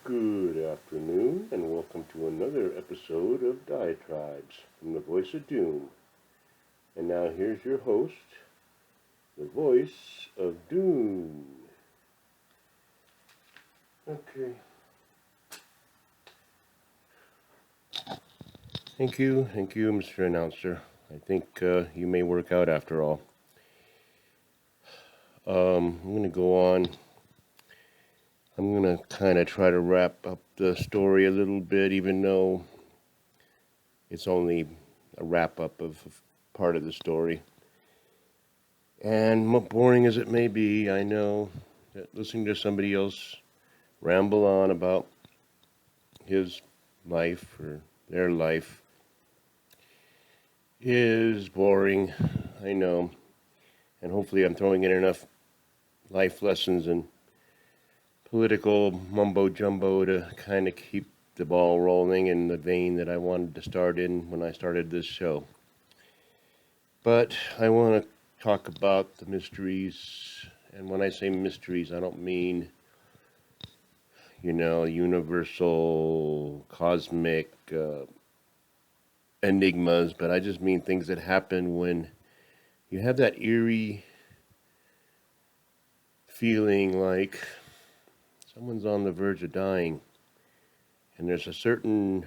Good afternoon, and welcome to another episode of Diatribes from the Voice of Doom. And now here's your host, the Voice of Doom. Okay. Thank you, Mr. Announcer. I think you may work out after all. I'm going to go on. I'm going to kind of try to wrap up the story a little bit, even though it's only a wrap-up of part of the story. And boring as it may be, I know that listening to somebody else ramble on about his life or their life is boring. I know. And hopefully I'm throwing in enough life lessons and political mumbo-jumbo to kind of keep the ball rolling in the vein that I wanted to start in when I started this show. But I want to talk about the mysteries, and when I say mysteries, I don't mean, universal, cosmic enigmas, but I just mean things that happen when you have that eerie feeling like someone's on the verge of dying, and there's a certain,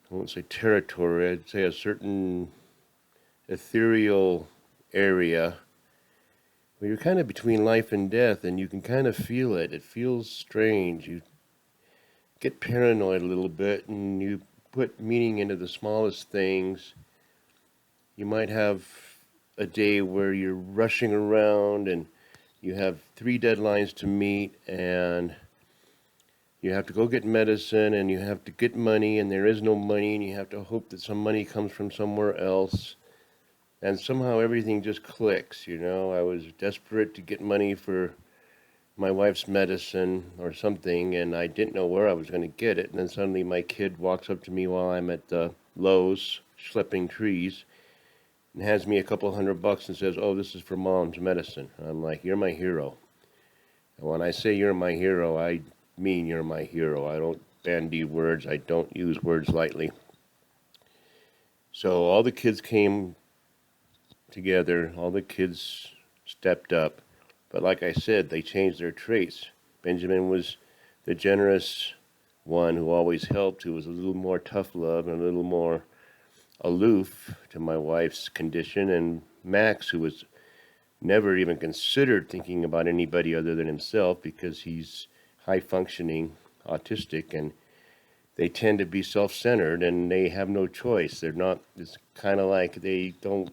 I won't say territory, I'd say a certain ethereal area where you're kind of between life and death, and you can kind of feel it. It feels strange. You get paranoid a little bit, and you put meaning into the smallest things. You might have a day where you're rushing around and you have 3 deadlines to meet, and you have to go get medicine, and you have to get money, and there is no money, and you have to hope that some money comes from somewhere else. And somehow everything just clicks, I was desperate to get money for my wife's medicine or something, and I didn't know where I was going to get it. And then suddenly my kid walks up to me while I'm at Lowe's schlepping trees and hands me a couple $100 and says, "Oh, this is for Mom's medicine." And I'm like, "You're my hero." And when I say you're my hero, I mean you're my hero. I don't bandy words. I don't use words lightly. So all the kids came together. All the kids stepped up. But like I said, they changed their traits. Benjamin was the generous one who always helped, who was a little more tough love and a little more aloof to my wife's condition. And Max, who was never even considered thinking about anybody other than himself because he's high-functioning autistic, and they tend to be self-centered, and they have no choice. They're not, it's kind of like they don't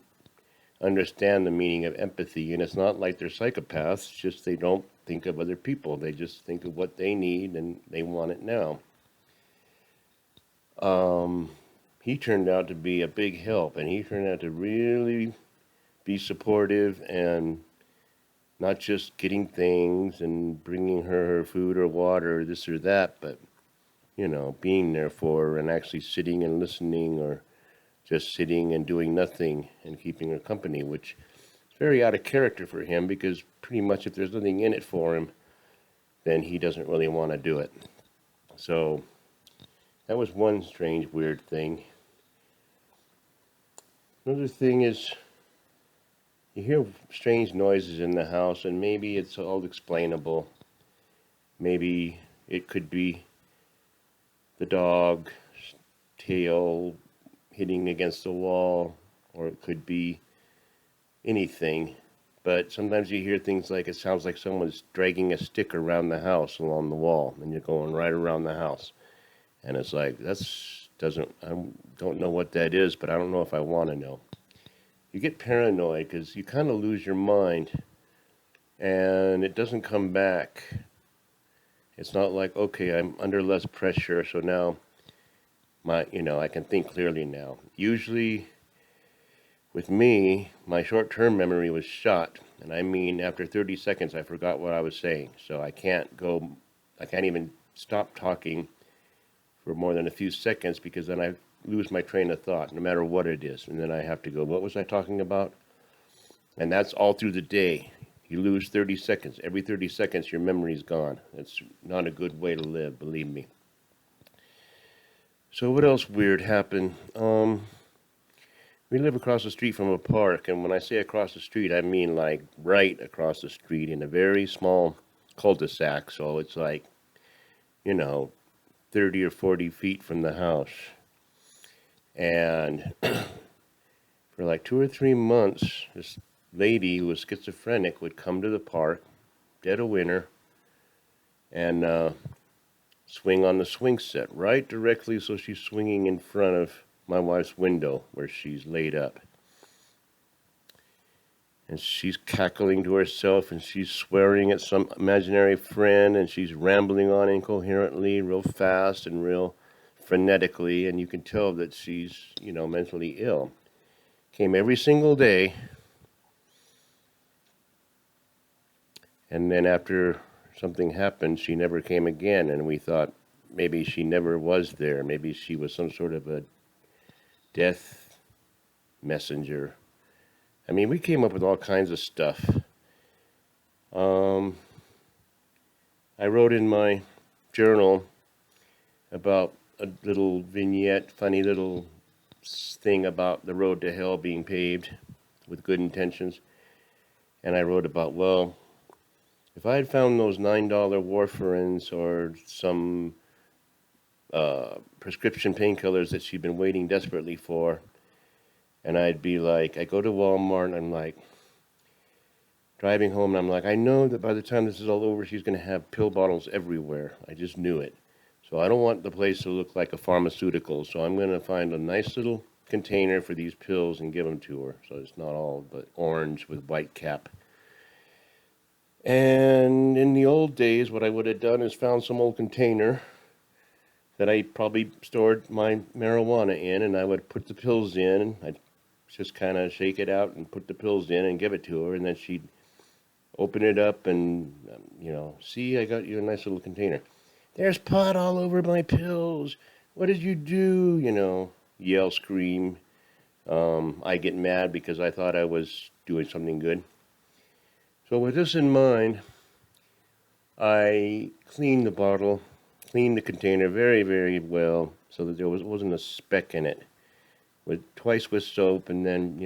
understand the meaning of empathy, and it's not like they're psychopaths, it's just they don't think of other people. They just think of what they need, and they want it now. He turned out to be a big help, and he turned out to really be supportive, and not just getting things and bringing her food or water, or this or that, but, being there for her and actually sitting and listening, or just sitting and doing nothing and keeping her company, which is very out of character for him, because pretty much if there's nothing in it for him, then he doesn't really want to do it. So that was one strange, weird thing. Another thing is, you hear strange noises in the house, and maybe it's all explainable. Maybe it could be the dog's tail hitting against the wall, or it could be anything. But sometimes you hear things like, it sounds like someone's dragging a stick around the house along the wall, and you're going right around the house. And it's like, I don't know what that is, but I don't know if I want to know. You get paranoid because you kind of lose your mind, and it doesn't come back. It's not like, okay, I'm under less pressure, so now I can think clearly now. Usually, with me, my short-term memory was shot, and I mean after 30 seconds I forgot what I was saying. So I can't even stop talking for more than a few seconds, because then I lose my train of thought, no matter what it is. And then I have to go, what was I talking about? And that's all through the day. You lose 30 seconds. Every 30 seconds, your memory's gone. It's not a good way to live, believe me. So what else weird happened? We live across the street from a park, and when I say across the street, I mean like right across the street in a very small cul-de-sac. So it's like, 30 or 40 feet from the house. And for like 2 or 3 months, this lady who was schizophrenic would come to the park, dead of winter, and swing on the swing set right directly, so she's swinging in front of my wife's window where she's laid up. And she's cackling to herself, and she's swearing at some imaginary friend, and she's rambling on incoherently, real fast and real frenetically, and you can tell that she's, mentally ill. Came every single day, and then after something happened, she never came again, and we thought maybe she never was there. Maybe she was some sort of a death messenger. I mean, we came up with all kinds of stuff. I wrote in my journal about a little vignette, funny little thing about the road to hell being paved with good intentions. And I wrote about, well, if I had found those $9 warfarins or some prescription painkillers that she'd been waiting desperately for, and I'd be like, I go to Walmart and I'm like, driving home, and I'm like, I know that by the time this is all over, she's going to have pill bottles everywhere. I just knew it. So I don't want the place to look like a pharmaceutical, so I'm going to find a nice little container for these pills and give them to her. So it's not all but orange with white cap. And in the old days, what I would have done is found some old container that I probably stored my marijuana in, and I would put the pills in, and I'd just kind of shake it out and put the pills in and give it to her, and then she'd open it up and, see, I got you a nice little container. There's pot all over my pills. What did you do? Yell, scream. I get mad because I thought I was doing something good. So with this in mind, I cleaned the bottle, cleaned the container very, very well so that there wasn't a speck in it. Twice with soap, and then,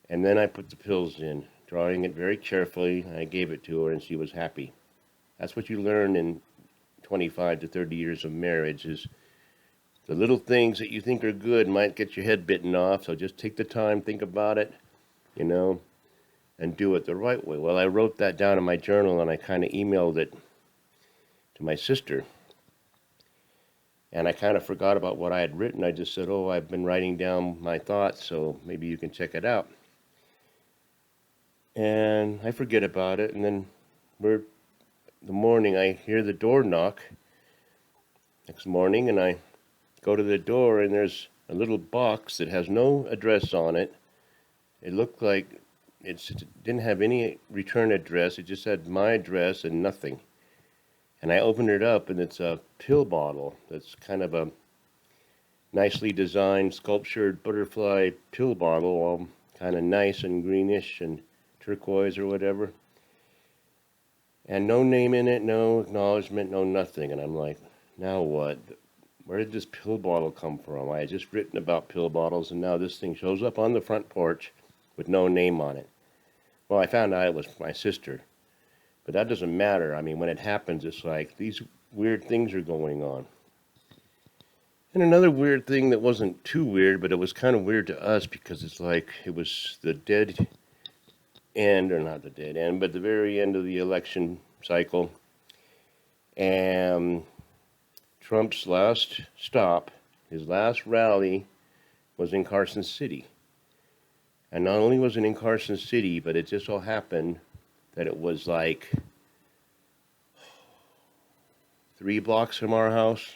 and then I put the pills in, drawing it very carefully. I gave it to her, and she was happy. That's what you learn in 25 to 30 years of marriage, is the little things that you think are good might get your head bitten off, so just take the time, think about it, and do it the right way. Well, I wrote that down in my journal, and I kind of emailed it to my sister. And I kind of forgot about what I had written. I just said, I've been writing down my thoughts, so maybe you can check it out. And I forget about it, and then the morning I hear the door knock next morning, and I go to the door, and there's a little box that has no address on it. It looked like it didn't have any return address. It just had my address and nothing. And I opened it up, and it's a pill bottle that's kind of a nicely designed, sculptured butterfly pill bottle, all kind of nice and greenish and turquoise or whatever. And no name in it, no acknowledgement, no nothing. And I'm like, now what? Where did this pill bottle come from? I had just written about pill bottles, and now this thing shows up on the front porch with no name on it. Well, I found out it was my sister. But that doesn't matter. I mean, when it happens, it's like these weird things are going on. And another weird thing that wasn't too weird, but it was kind of weird to us because it's like it was the dead end, or not the dead end, but the very end of the election cycle. And Trump's last stop, his last rally, was in Carson City. And not only was it in Carson City, but it just so happened that it was like 3 blocks from our house,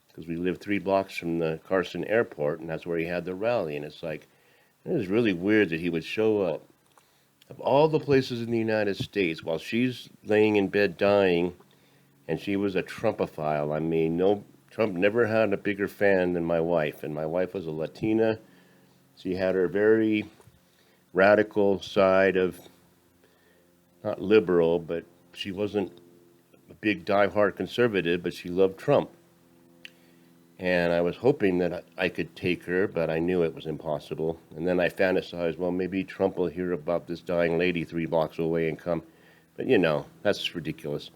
because we live 3 blocks from the Carson airport, and that's where he had the rally. And it's like, it was really weird that he would show up. Of all the places in the United States, while she's laying in bed dying, and she was a Trumpophile. I mean, Trump never had a bigger fan than my wife, and my wife was a Latina. She had her very radical side of not liberal, but she wasn't a big die-hard conservative, but she loved Trump. And I was hoping that I could take her, but I knew it was impossible. And then I fantasized, well, maybe Trump will hear about this dying lady 3 blocks away and come. But that's ridiculous.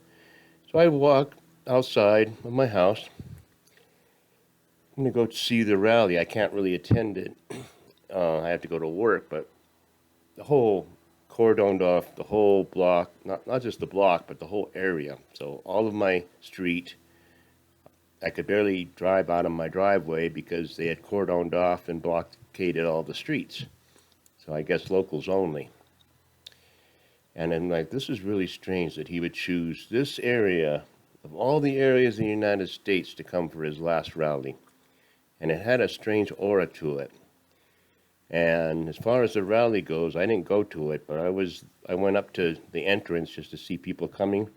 So I walk outside of my house. I'm going to go see the rally. I can't really attend it. I have to go to work, but the whole cordoned off the whole block, not just the block, but the whole area. So all of my street, I could barely drive out of my driveway because they had cordoned off and blockaded all the streets. So I guess locals only. And I'm like, this is really strange that he would choose this area of all the areas in the United States to come for his last rally. And it had a strange aura to it. And as far as the rally goes, I didn't go to it, but I went up to the entrance just to see people coming.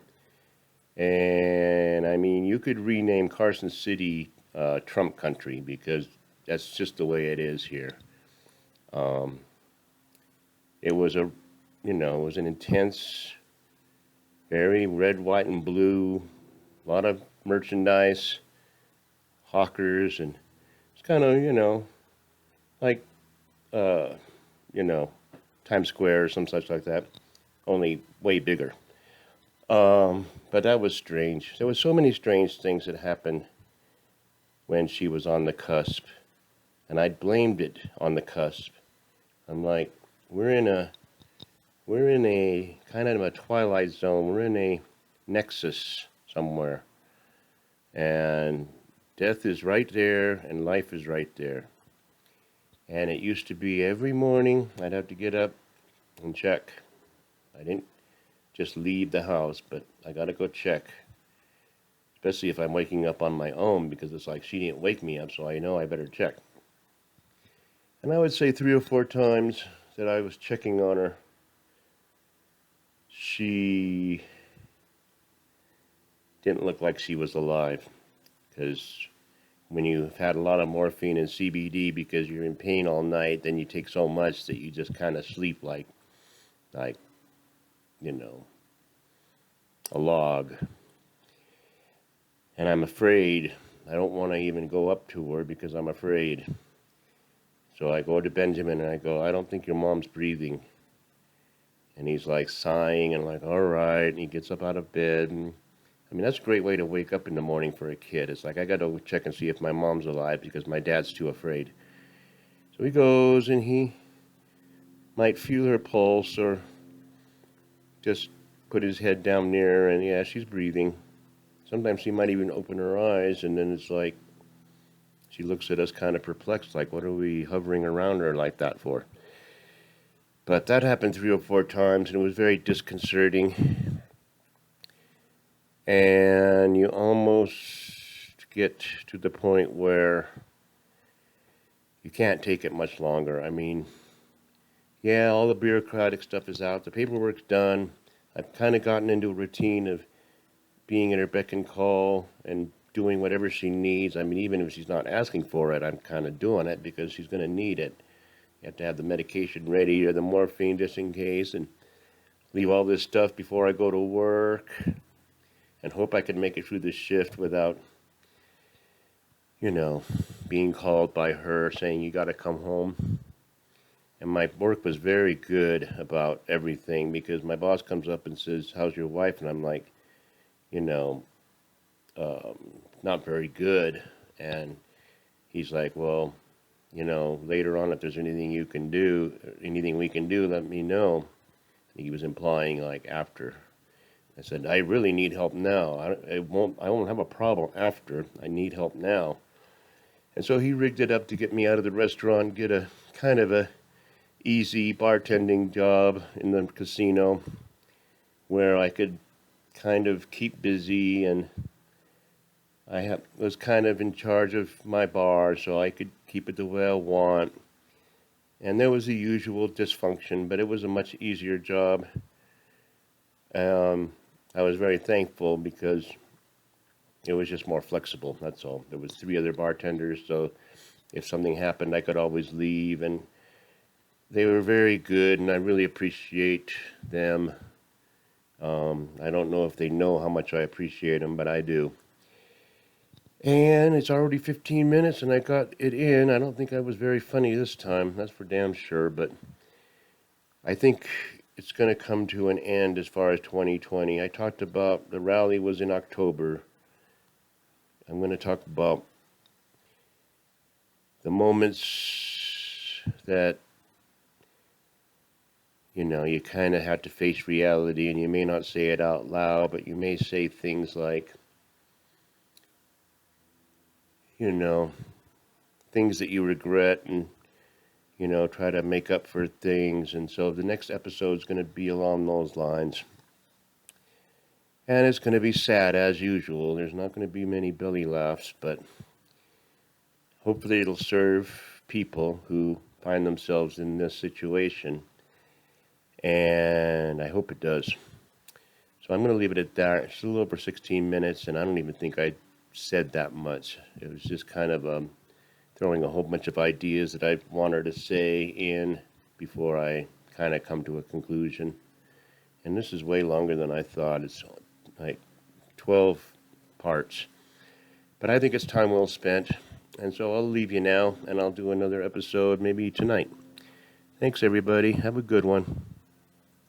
And I mean, you could rename Carson City Trump country because that's just the way it is here. It was it was an intense, very red, white, and blue, a lot of merchandise, hawkers, and it's kind of, like, Times Square or some such like that, only way bigger. But that was strange. There were so many strange things that happened when she was on the cusp, and I blamed it on the cusp. I'm like, we're in a kind of a twilight zone. We're in a Nexus somewhere, and death is right there, and life is right there. And it used to be every morning I'd have to get up and check. I didn't just leave the house, but I gotta go check. Especially if I'm waking up on my own, because it's like she didn't wake me up, so I know I better check. And I would say 3 or 4 times that I was checking on her, she didn't look like she was alive. Because when you've had a lot of morphine and CBD because you're in pain all night, then you take so much that you just kind of sleep like a log. And I'm afraid. I don't want to even go up to her because I'm afraid. So I go to Benjamin and I go, I don't think your mom's breathing. And he's like sighing and like, all right. And he gets up out of bed. And I mean, that's a great way to wake up in the morning for a kid. It's like, I got to check and see if my mom's alive because my dad's too afraid. So he goes and he might feel her pulse or just put his head down near her, and yeah, she's breathing. Sometimes he might even open her eyes, and then it's like she looks at us kind of perplexed, like, what are we hovering around her like that for? But that happened 3 or 4 times, and it was very disconcerting. And you almost get to the point where you can't take it much longer. I mean, yeah, all the bureaucratic stuff is out. The paperwork's done. I've kind of gotten into a routine of being at her beck and call and doing whatever she needs. I mean, even if she's not asking for it, I'm kind of doing it because she's going to need it. You have to have the medication ready or the morphine just in case, and leave all this stuff before I go to work and hope I can make it through the shift without, being called by her saying, you got to come home. And my work was very good about everything because my boss comes up and says, how's your wife? And I'm like, not very good. And he's like, well, later on, if there's anything we can do, let me know. He was implying like after. I said, I really need help now. I won't have a problem after. I need help now. And so he rigged it up to get me out of the restaurant, get a kind of a easy bartending job in the casino where I could kind of keep busy, and was kind of in charge of my bar, so I could keep it the way I want. And there was the usual dysfunction, but it was a much easier job. I was very thankful because it was just more flexible, that's all. There was 3 other bartenders, so if something happened, I could always leave, and they were very good, and I really appreciate them I don't know if they know how much I appreciate them, but I do. And it's already 15 minutes and I got it in. I don't think I was very funny this time, that's for damn sure, but I think it's going to come to an end as far as 2020. I talked about the rally was in October. I'm going to talk about the moments that, you kind of have to face reality, and you may not say it out loud, but you may say things like, things that you regret, and try to make up for things. And so the next episode is going to be along those lines. And it's going to be sad as usual. There's not going to be many belly laughs, but hopefully it'll serve people who find themselves in this situation. And I hope it does. So I'm going to leave it at that. It's a little over 16 minutes, and I don't even think I said that much. It was just kind of throwing a whole bunch of ideas that I wanted to say in before I kind of come to a conclusion. And this is way longer than I thought. It's like 12 parts. But I think it's time well spent. And so I'll leave you now, and I'll do another episode maybe tonight. Thanks, everybody. Have a good one.